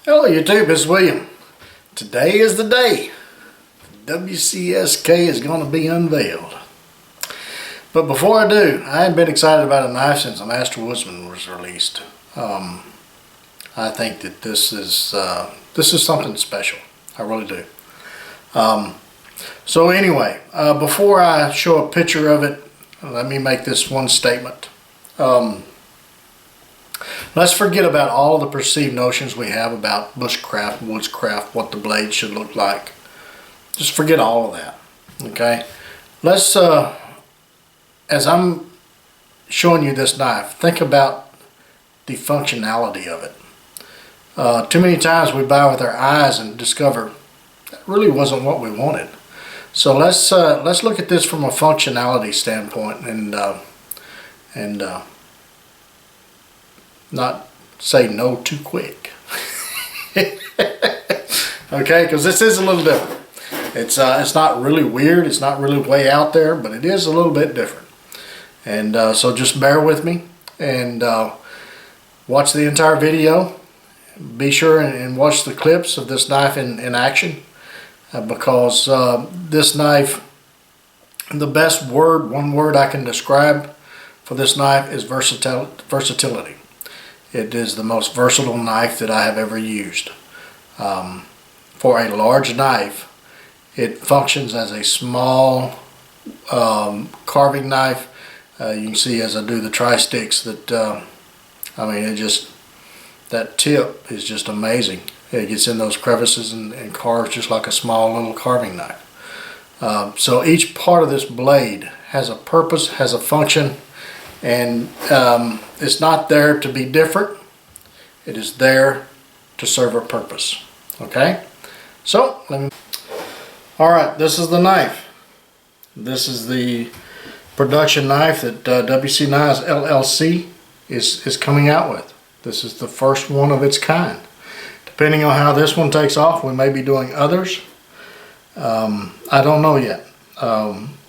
Hello YouTube, it's William. Today is the day. WCSK is going to be unveiled. But before I do, I haven't been excited about a knife since the Master Woodsman was released. I think that this is something special. I really do. So anyway, before I show a picture of it, let me make this one statement. Let's forget about all the perceived notions we have about bushcraft, woodscraft, what the blade should look like. Just forget all of that, okay? Let's, as I'm showing you this knife, think about the functionality of it. Too many times we buy with our eyes and discover that really wasn't what we wanted. So let's look at this from a functionality standpoint and not say no too quick. Okay, because this is a little different. It's not really weird, it's not really way out there, but it is a little bit different. And so just bear with me and watch the entire video. Be sure and watch the clips of this knife in action, because this knife, the best word, one word I can describe for this knife is versatility. It is the most versatile knife that I have ever used. For a large knife, it functions as a small carving knife. You can see as I do the tri-sticks that, I mean, that tip is just amazing. It gets in those crevices and carves just like a small little carving knife. So each part of this blade has a purpose, has a function, and it's not there to be different. It is there to serve a purpose. Okay, so all right, this is the knife. This is the production knife that WC Knives LLC is coming out with. This is the first one of its kind. Depending on how this one takes off, we may be doing others. I don't know yet.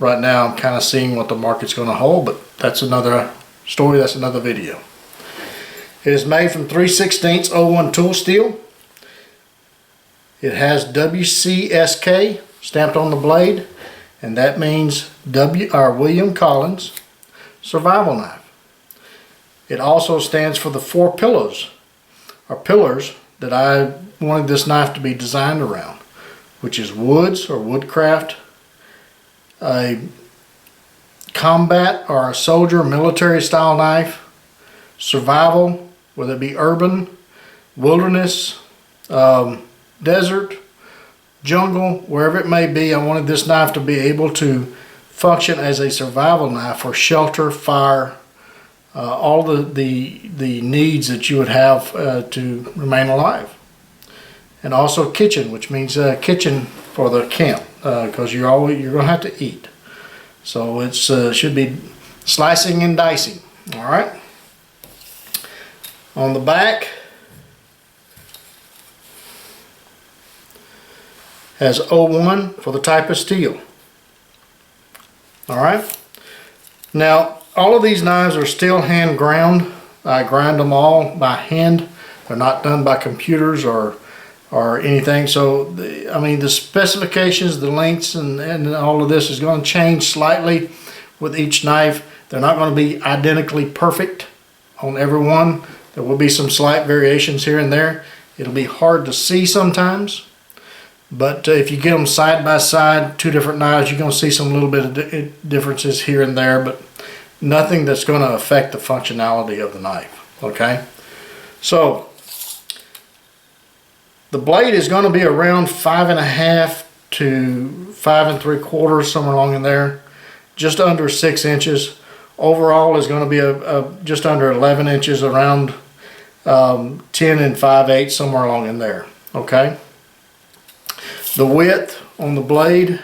Right now I'm kind of seeing what the market's going to hold, but that's another story, that's another video. It is made from 3/16 01 tool steel. It has WCSK stamped on the blade, and that means William Collins Survival Knife. It also stands for the 4 pillars, or pillars, that I wanted this knife to be designed around, which is woods or woodcraft, a combat or a soldier military style knife, survival, whether it be urban, wilderness, desert, jungle, wherever it may be. I wanted this knife to be able to function as a survival knife for shelter, fire, all the needs that you would have to remain alive. And also kitchen, which means kitchen for the camp, because you're going to have to eat. So it should be slicing and dicing. All right. On the back has 01 for the type of steel. All right. Now all of these knives are still hand ground. I grind them all by hand. They're not done by computers or anything. So I mean, the specifications, the lengths, and all of this is going to change slightly with each knife. They're not going to be identically perfect on every one. There will be some slight variations here and there. It'll be hard to see sometimes, but if you get them side by side, two different knives, you're going to see some little bit of differences here and there, but nothing that's going to affect the functionality of the knife. Okay, so the blade is going to be around 5.5 to 5 3/4, somewhere along in there, just under 6 inches. Overall is going to be just under 11 inches, around 10 5/8, somewhere along in there. Okay. The width on the blade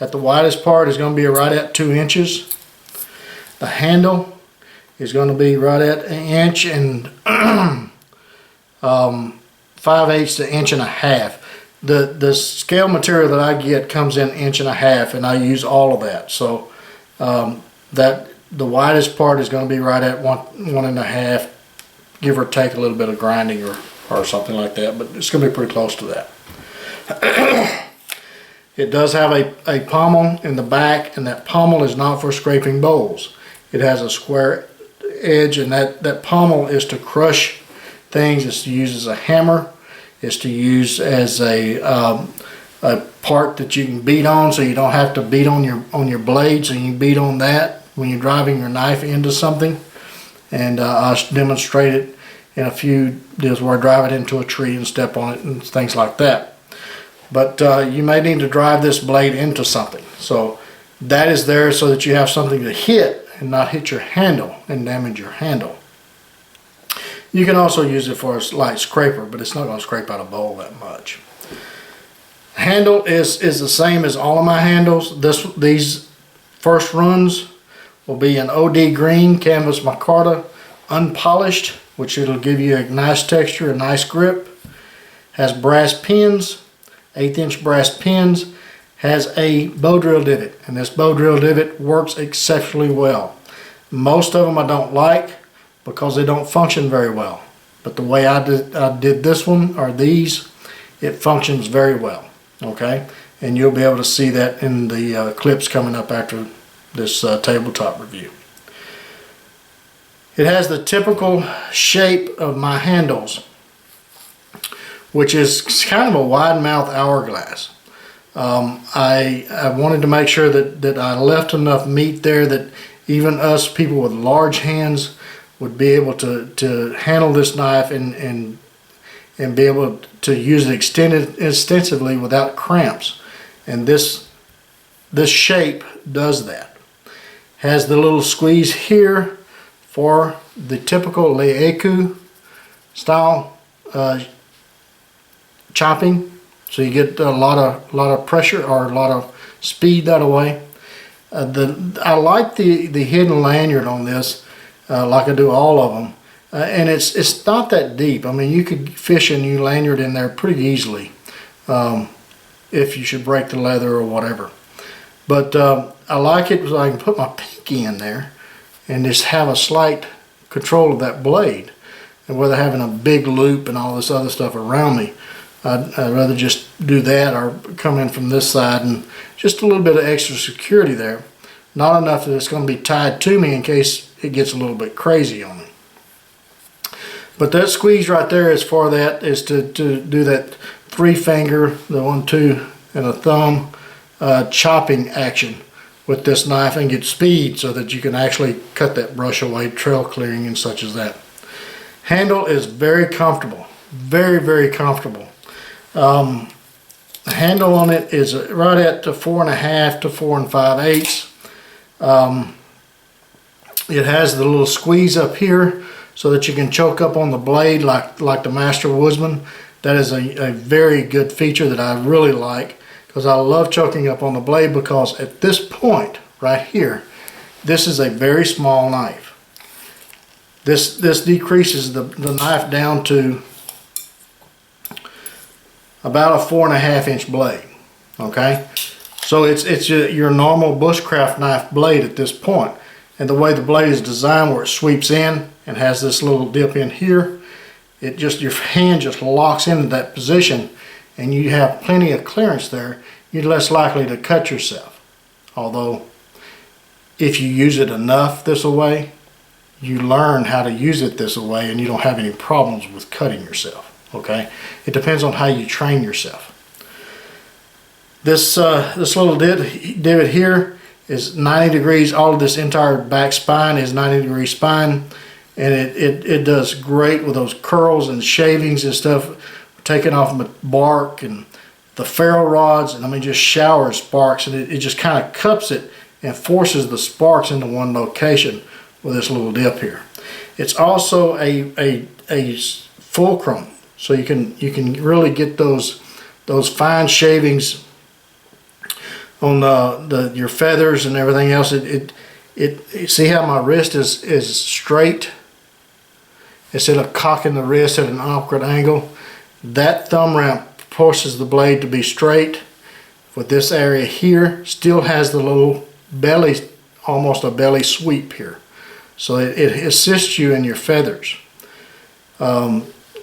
at the widest part is going to be right at 2 inches. The handle is going to be right at 1 inch and 5/8 to 1.5 inches. The scale material that I get comes in 1.5 inches, and I use all of that. So that the widest part is going to be right at 1.5, give or take a little bit of grinding or or something like that, but it's going to be pretty close to that. It does have a pommel in the back, and that pommel is not for scraping bowls. It has a square edge, and that pommel is to crush things. It's to use as a hammer. It's to use as a part that you can beat on, so you don't have to beat on your blade, so you can beat on that when you're driving your knife into something. And I'll demonstrate it in a few deals where I drive it into a tree and step on it and things like that. But you may need to drive this blade into something. So that is there so that you have something to hit and not hit your handle and damage your handle. You can also use it for a light scraper, but it's not going to scrape out a bowl that much. Handle is the same as all of my handles. These first runs will be an OD green canvas micarta, unpolished, which it'll give you a nice texture, a nice grip. Has brass pins, 1/8 inch brass pins. Has a bow drill divot, and this bow drill divot works exceptionally well. Most of them I don't like because they don't function very well. But the way I did this one, or these, it functions very well. Okay, and you'll be able to see that in the clips coming up after this tabletop review. It has the typical shape of my handles, which is kind of a wide mouth hourglass. I wanted to make sure that I left enough meat there that even us people with large hands would be able to handle this knife and be able to use it extensively without cramps. And this shape does that. Has the little squeeze here for the typical Leeku style chopping, so you get a lot of pressure or a lot of speed that way. I like the hidden lanyard on this, like I do all of them. And it's not that deep. I mean, you could fish a new lanyard in there pretty easily if you should break the leather or whatever. But I like it so I can put my pinky in there and just have a slight control of that blade. And whether having a big loop and all this other stuff around me, I'd rather just do that or come in from this side, and just a little bit of extra security there. Not enough that it's going to be tied to me in case it gets a little bit crazy on me. But that squeeze right there is for that, is to do that 3 finger, the 1, 2, and a thumb chopping action with this knife and get speed so that you can actually cut that brush away, trail clearing and such as that. Handle is very comfortable, very, very comfortable. The handle on it is right at 4.5 to 4 5/8. It has the little squeeze up here so that you can choke up on the blade like the Master Woodsman. That is a very good feature that I really like, because I love choking up on the blade, because at this point right here, this is a very small knife. This decreases the knife down to about a 4.5 inch blade. Okay, so it's your normal bushcraft knife blade at this point. And the way the blade is designed, where it sweeps in and has this little dip in here, your hand just locks into that position, and you have plenty of clearance there. You're less likely to cut yourself. Although, if you use it enough this way, you learn how to use it this way, and you don't have any problems with cutting yourself. Okay, it depends on how you train yourself. This little divot here is 90 degrees. All of this entire back spine is 90-degree spine, and it does great with those curls and shavings and stuff, taking off the bark and the ferro rods, and I mean just showers sparks, and it just kind of cups it and forces the sparks into one location with this little dip here. It's also a fulcrum, so you can really get those fine shavings on your feathers and everything else. See how my wrist is straight instead of cocking the wrist at an awkward angle? That thumb ramp forces the blade to be straight. With this area here, still has the little belly, almost a belly sweep here, so it assists you in your feathers.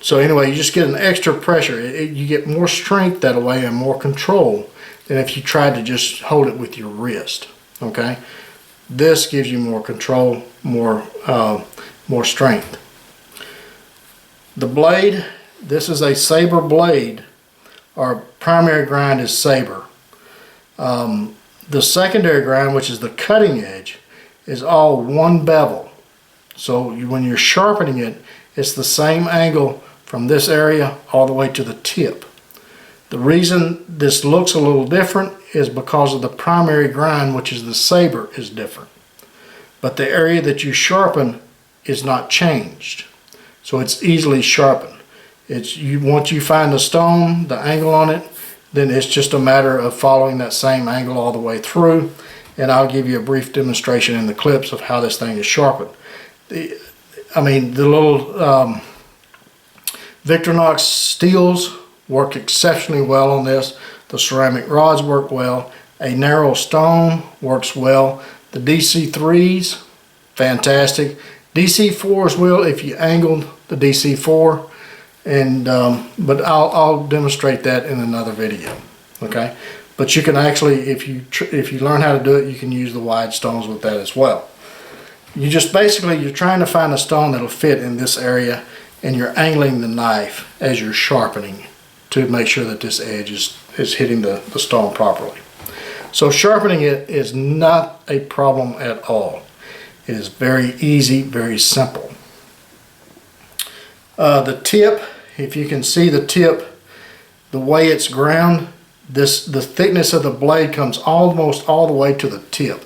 So anyway, you just get an extra pressure. You get more strength that way and more control than if you tried to just hold it with your wrist. Okay, this gives you more control, more strength. The blade, this is a Saber blade. Our primary grind is Saber. The secondary grind, which is the cutting edge, is all one bevel. So when you're sharpening it, it's the same angle from this area all the way to the tip. The reason this looks a little different is because of the primary grind, which is the Saber, is different. But the area that you sharpen is not changed. So it's easily sharpened. Once you find the stone, the angle on it, then it's just a matter of following that same angle all the way through. And I'll give you a brief demonstration in the clips of how this thing is sharpened. The little Victorinox steels work exceptionally well on this. The ceramic rods work well. A narrow stone works well. The DC3s, fantastic. DC4s will if you angled the DC4, but I'll demonstrate that in another video. Okay, but you can actually, if you learn how to do it, you can use the wide stones with that as well. You're trying to find a stone that'll fit in this area, and you're angling the knife as you're sharpening to make sure that this edge is hitting the stone properly. So sharpening it is not a problem at all. It is very easy, very simple. The tip, if you can see the tip, the way it's ground, the thickness of the blade comes almost all the way to the tip.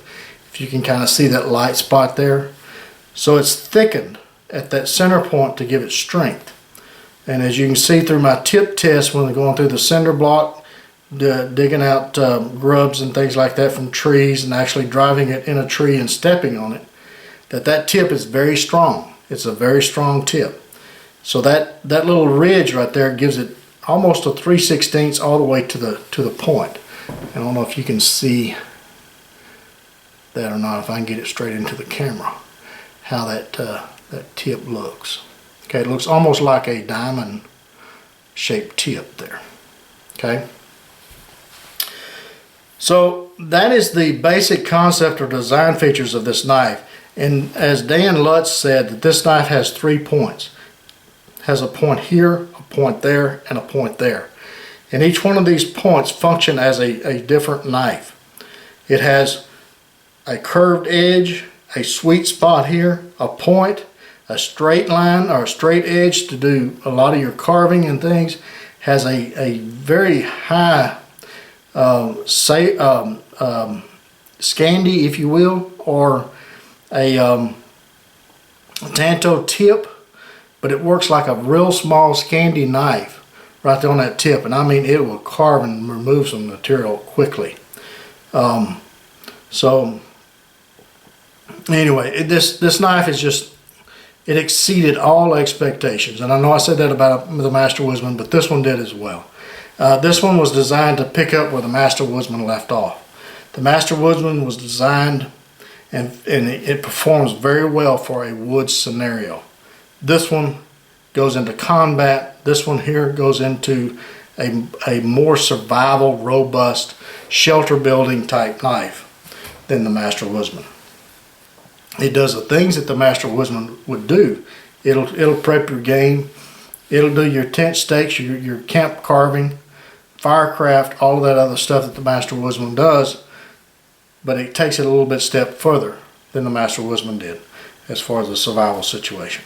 If you can kind of see that light spot there. So it's thickened at that center point to give it strength. And as you can see through my tip test when they're going through the cinder block, digging out grubs and things like that from trees and actually driving it in a tree and stepping on it, that tip is very strong. It's a very strong tip. So that little ridge right there gives it almost a 3/16 all the way to the point. I don't know if you can see that or not, if I can get it straight into the camera, how that tip looks. Okay, it looks almost like a diamond shaped tip there. Okay. So that is the basic concept or design features of this knife. And as Dan Lutz said, that this knife has 3 points. It has a point here, a point there, and a point there. And each one of these points function as a different knife. It has a curved edge, a sweet spot here, a point, a straight line or a straight edge to do a lot of your carving and things. Has a very high Scandi, if you will, or a Tanto tip, but it works like a real small Scandi knife right there on that tip, and I mean it will carve and remove some material quickly. So anyway, this knife is just, it exceeded all expectations, and I know I said that about the Master Woodsman, but this one did as well. This one was designed to pick up where the Master Woodsman left off. The Master Woodsman was designed and it performs very well for a woods scenario. This one goes into combat. This one here goes into a more survival, robust, shelter building type knife than the Master Woodsman. It does the things that the Master Woodsman would do. It'll prep your game. It'll do your tent stakes, your camp carving, firecraft, all of that other stuff that the Master Woodsman does, but it takes it a little bit step further than the Master Woodsman did as far as the survival situation.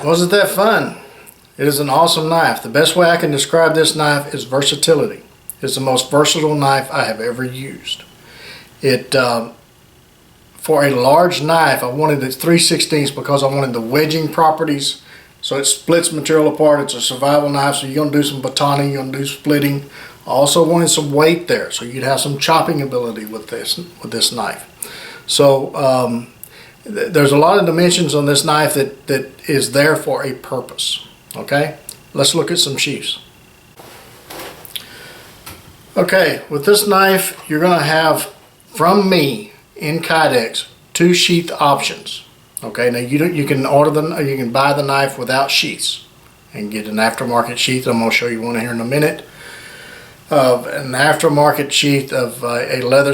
wasn't that fun? It is an awesome knife. The best way I can describe this knife is versatility. It's the most versatile knife I have ever used. For a large knife, I wanted it 3/16 because I wanted the wedging properties. So it splits material apart. It's a survival knife, so you're going to do some batoning, you're going to do splitting. I also wanted some weight there, so you'd have some chopping ability with this knife. So there's a lot of dimensions on this knife that is there for a purpose. Okay, let's look at some sheaths. Okay, with this knife, you're going to have, from me, in Kydex, 2 sheath options. Okay, now you can buy the knife without sheaths and get an aftermarket sheath. I'm going to show you one here in a minute. An aftermarket sheath of a leather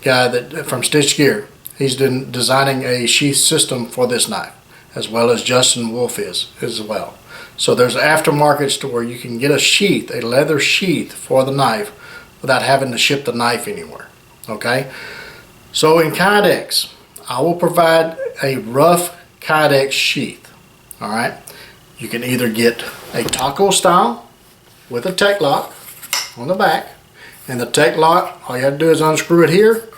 guy from Stitch Gear. He's designing a sheath system for this knife, as well as Justin Wolf is as well. So there's aftermarkets to where you can get a sheath, a leather sheath for the knife, without having to ship the knife anywhere. Okay, so in Kydex, I will provide a rough Kydex sheath. All right, you can either get a taco style with a Tec Loc on the back, and the Tec Loc, all you have to do is unscrew it here,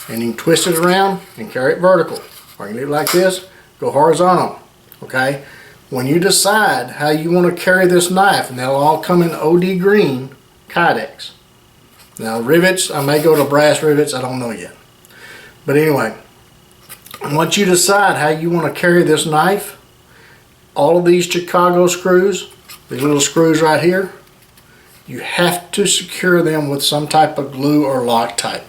and you can twist it around and carry it vertical, or you can leave it like this, go horizontal. Okay, when you decide how you want to carry this knife, and they'll all come in OD green Kydex. Now rivets, I may go to brass rivets, I don't know yet. But anyway, once you decide how you want to carry this knife, all of these Chicago screws, these little screws right here, you have to secure them with some type of glue or Loctite,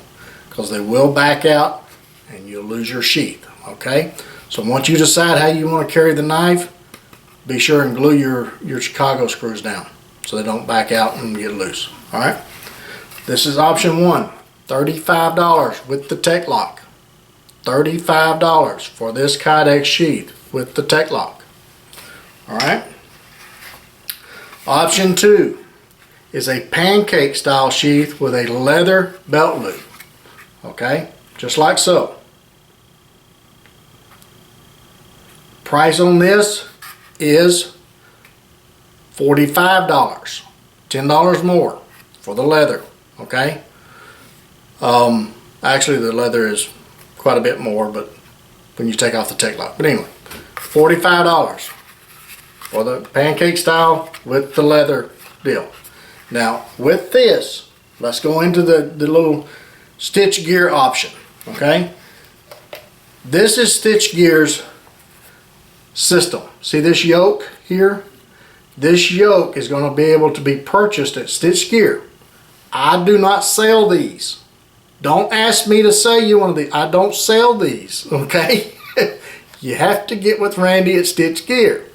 because they will back out and you'll lose your sheath. Okay, so once you decide how you want to carry the knife, be sure and glue your Chicago screws down so they don't back out and get loose. All right. This is option 1, $35 with the Tec Loc. $35 for this Kydex sheath with the Tec Loc. Alright. Option 2 is a pancake style sheath with a leather belt loop. Okay, just like so. Price on this is $45. $10 more for the leather. Okay, actually the leather is quite a bit more, but when you take off the Tec Loc. But anyway, $45 for the pancake style with the leather deal. Now with this, let's go into the little Stitch Gear option. Okay, this is Stitch Gear's system. See this yoke here? This yoke is going to be able to be purchased at Stitch Gear. I do not sell these. Don't ask me to sell you one of these. I don't sell these, okay? You have to get with Randy at Stitch Gear.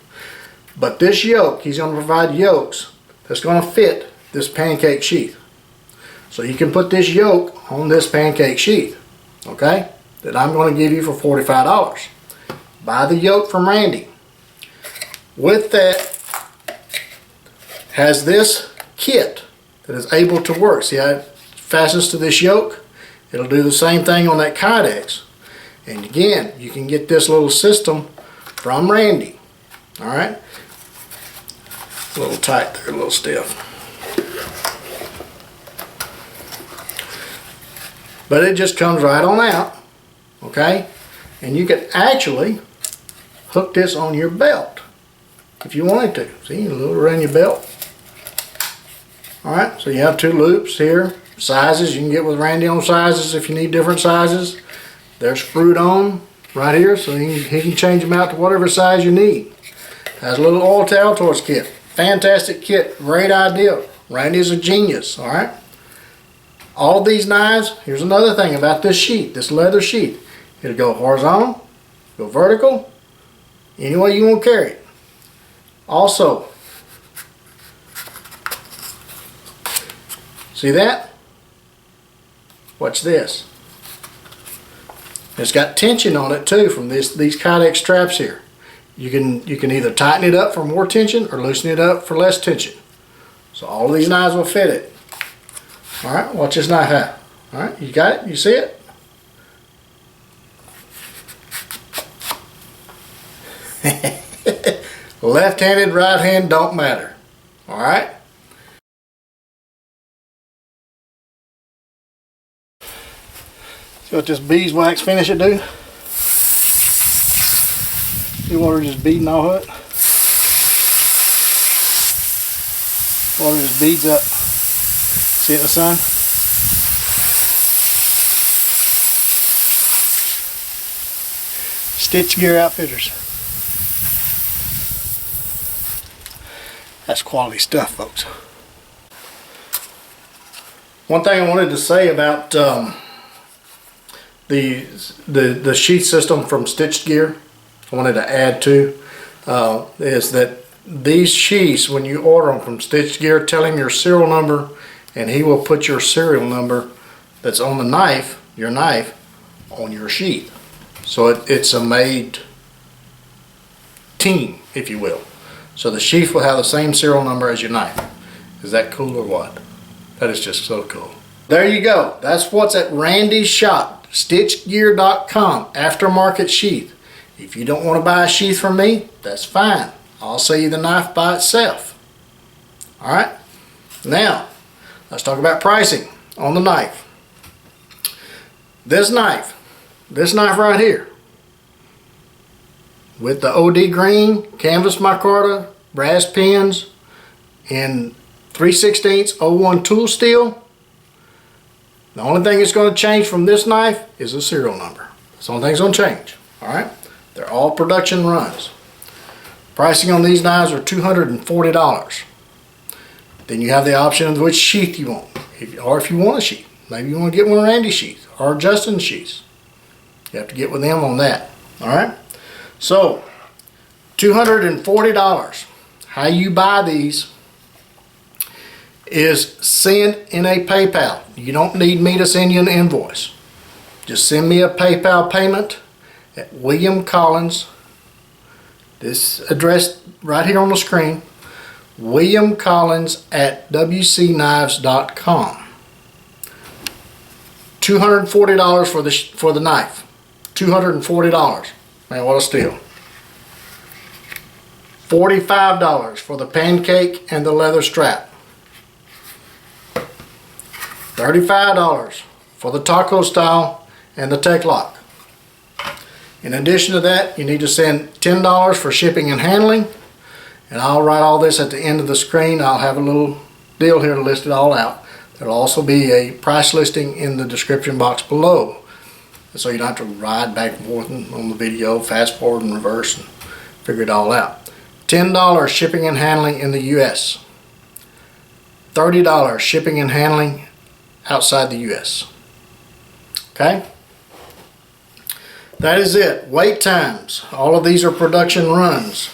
But this yoke, he's going to provide yokes that's going to fit this pancake sheath. So you can put this yoke on this pancake sheath, okay? That I'm going to give you for $45. Buy the yoke from Randy. With that, has this kit that is able to work. See how it fastens to this yoke? It'll do the same thing on that Kydex. And again, you can get this little system from Randy. Alright? A little tight there, a little stiff. But it just comes right on out. Okay? And you can actually hook this on your belt if you wanted to. See, a little around your belt. Alright, so you have 2 loops here. Sizes, you can get with Randy on sizes if you need different sizes. They're screwed on right here, so he can change them out to whatever size you need. Has a little oil towel torch kit. Fantastic kit, great idea. Randy's a genius, alright? All these knives, here's another thing about this sheath, this leather sheath. It'll go horizontal, go vertical, any way you want to carry it. Also, see that? Watch this. It's got tension on it too from these Kydex straps here. You can either tighten it up for more tension or loosen it up for less tension. So all of these knives will fit it. Alright, watch this knife out. Alright, you got it? You see it? Left-handed, right hand, don't matter. Alright? See what this beeswax finish it do? See water just beading all it? Water just beads up. See it in the sun? Stitch Gear Outfitters. That's quality stuff, folks. One thing I wanted to say about the sheath system from Stitched Gear, I wanted to add to, is that these sheaths, when you order them from Stitched Gear, tell him your serial number and he will put your serial number that's on the knife, your knife, on your sheath. So it's a made team, if you will. So the sheath will have the same serial number as your knife. Is that cool or what? That is just so cool. There you go. That's what's at Randy's shop, stitchedgear.com, aftermarket sheath. If you don't want to buy a sheath from me, that's fine. I'll sell you the knife by itself. Alright? Now, let's talk about pricing on the knife. This knife right here, with the OD green, canvas micarta, brass pins, and 3/16 01 tool steel. The only thing that's going to change from this knife is the serial number. That's the only thing that's going to change. Alright? They're all production runs. Pricing on these knives are $240. Then you have the option of which sheath you want. Or if you want a sheath. Maybe you want to get one of Randy's sheath or Justin's sheaths. You have to get with them on that. Alright? So, $240. How you buy these is send in a PayPal. You don't need me to send you an invoice. Just send me a PayPal payment at William Collins. This address right here on the screen. William Collins at WCKnives.com. $240 for the knife. $240. Man, what a steal. $45 for the pancake and the leather strap. $35 for the taco style and the Tec Loc. In addition to that, you need to send $10 for shipping and handling, and I'll write all this at the end of the screen. I'll have a little deal here to list it all out. There'll also be a price listing in the description box below, so you don't have to ride back and forth on the video, fast forward and reverse and figure it all out. $10 shipping and handling in the US. $30 shipping and handling outside the US. Okay? That is it. Wait times. All of these are production runs.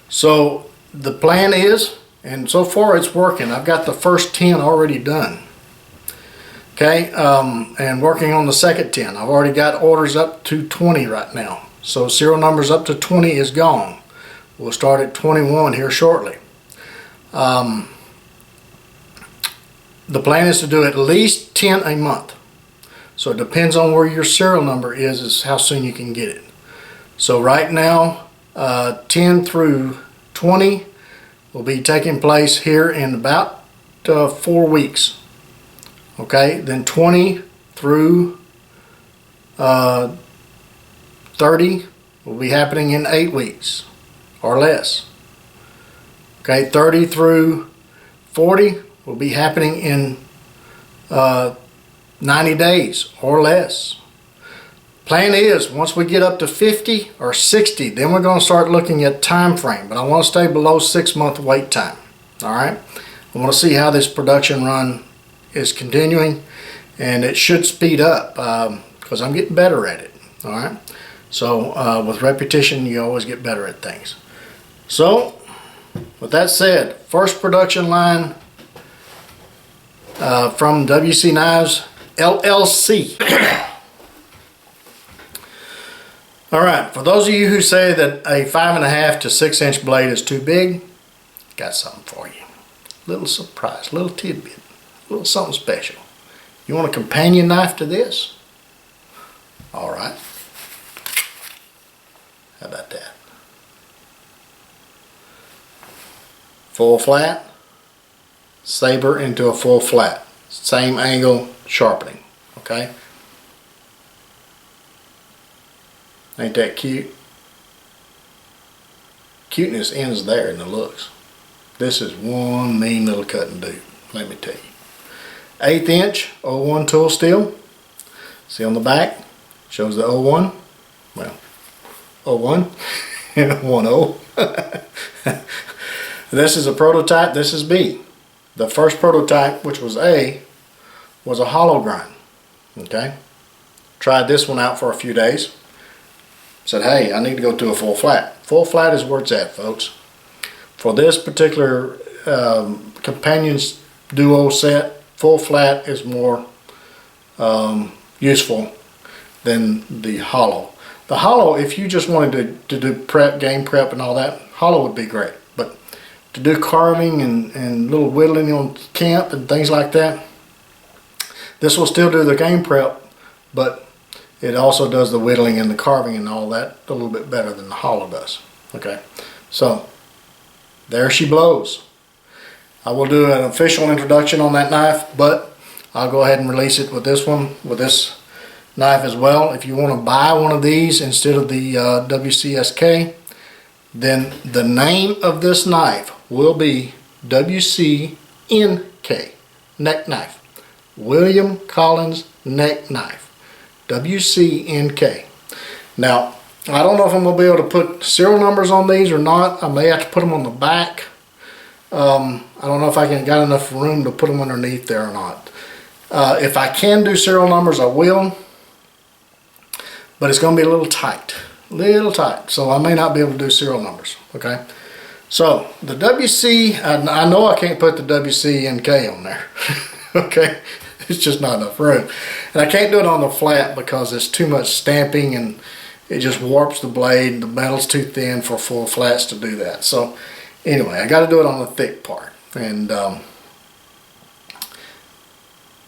So the plan is, and so far it's working. I've got the first 10 already done. Okay, and working on the second 10. I've already got orders up to 20 right now. So serial numbers up to 20 is gone. We'll start at 21 here shortly. The plan is to do at least 10 a month. So it depends on where your serial number is how soon you can get it. So right now, 10 through 20 will be taking place here in about 4 weeks. Okay, then 20 through 30 will be happening in 8 weeks or less. Okay, 30 through 40 will be happening in 90 days or less. Plan is, once we get up to 50 or 60, then we're going to start looking at time frame. But I want to stay below 6 month wait time. Alright? I want to see how this production run is continuing, and it should speed up because I'm getting better at it. Alright? So with repetition, you always get better at things. So, with that said, first production line from WC Knives LLC. Alright, for those of you who say that a 5.5 to 6 inch blade is too big, got something for you. Little surprise, little tidbit, little something special. You want a companion knife to this? Alright. How about that? full flat, saber into a full flat. Same angle sharpening, okay? Ain't that cute? Cuteness ends there in the looks. This is one mean little cutting dude, let me tell you. 1/8 inch 01 tool steel. See on the back, shows the 01. Well, 01 and 10. This is a prototype, this is B. The first prototype, which was A, was a hollow grind. Okay? Tried this one out for a few days. Said, hey, I need to go to a full flat. Full flat is where it's at, folks. For this particular Companions Duo set, full flat is more useful than the hollow. The hollow, if you just wanted to do prep, game prep and all that, hollow would be great. But to do carving and little whittling on camp and things like that, this will still do the game prep, but it also does the whittling and the carving and all that a little bit better than the hollow does. Okay, so there she blows. I will do an official introduction on that knife, but I'll go ahead and release it with this one, with this knife as well. If you want to buy one of these instead of the WCSK, then the name of this knife will be WCNK, neck knife. William Collins neck knife. WCNK. Now, I don't know if I'm going to be able to put serial numbers on these or not. I may have to put them on the back. I don't know if I got enough room to put them underneath there or not. If I can do serial numbers, I will. But it's going to be a little tight. So I may not be able to do serial numbers. Okay. So the WC, I know I can't put the WCNK on there. Okay. It's just not enough room. And I can't do it on the flat because it's too much stamping and it just warps the blade. The metal's too thin for full flats to do that. So anyway, I got to do it on the thick part. And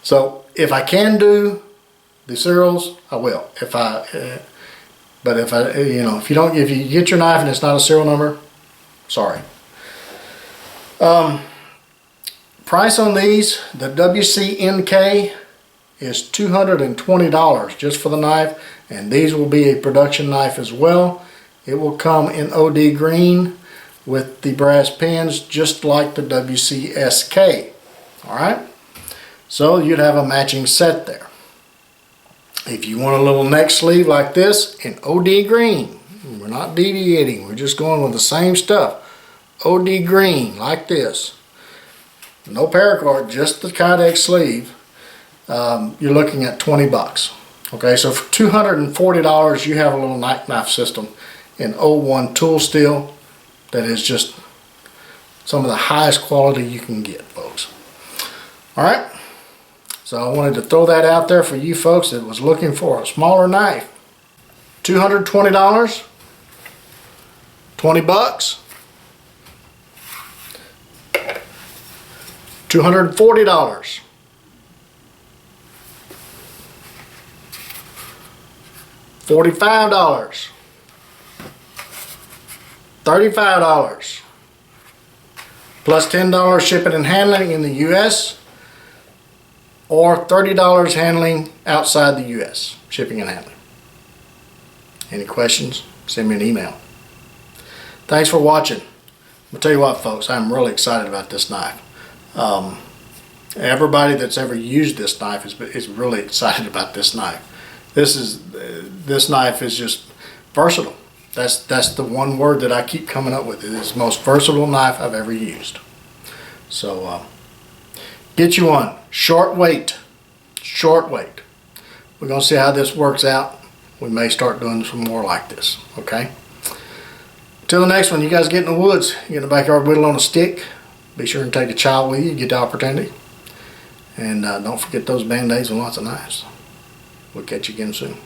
so if I can do the serials, I will. But if you get your knife and it's not a serial number, sorry. Price on these, the WCNK is $220 just for the knife, and these will be a production knife as well. It will come in OD green with the brass pins just like the WCSK. Alright, so you'd have a matching set there. If you want a little neck sleeve like this in OD green, we're not deviating, we're just going with the same stuff. OD green like this. No paracord, just the Kydex sleeve. You're looking at 20 bucks. Okay, so for $240 you have a little knife system in 01 tool steel that is just some of the highest quality you can get, folks. Alright, so I wanted to throw that out there for you folks that was looking for a smaller knife. $220, 20 bucks. $240. $45. $35. Plus $10 shipping and handling in the US, or $30 handling outside the US, shipping and handling. Any questions? Send me an email. Thanks for watching. I'll tell you what, folks, I'm really excited about this knife. Everybody that's ever used this knife is really excited about this knife. This knife is just versatile. That's the one word that I keep coming up with. It is the most versatile knife I've ever used. So get you one. Short weight. We're gonna see how this works out. We may start doing some more like this. Okay. Till the next one, you guys get in the woods, get in the backyard, whittle on a stick. Be sure and take a child with you, get the opportunity. And don't forget those band-aids and lots of knives. We'll catch you again soon.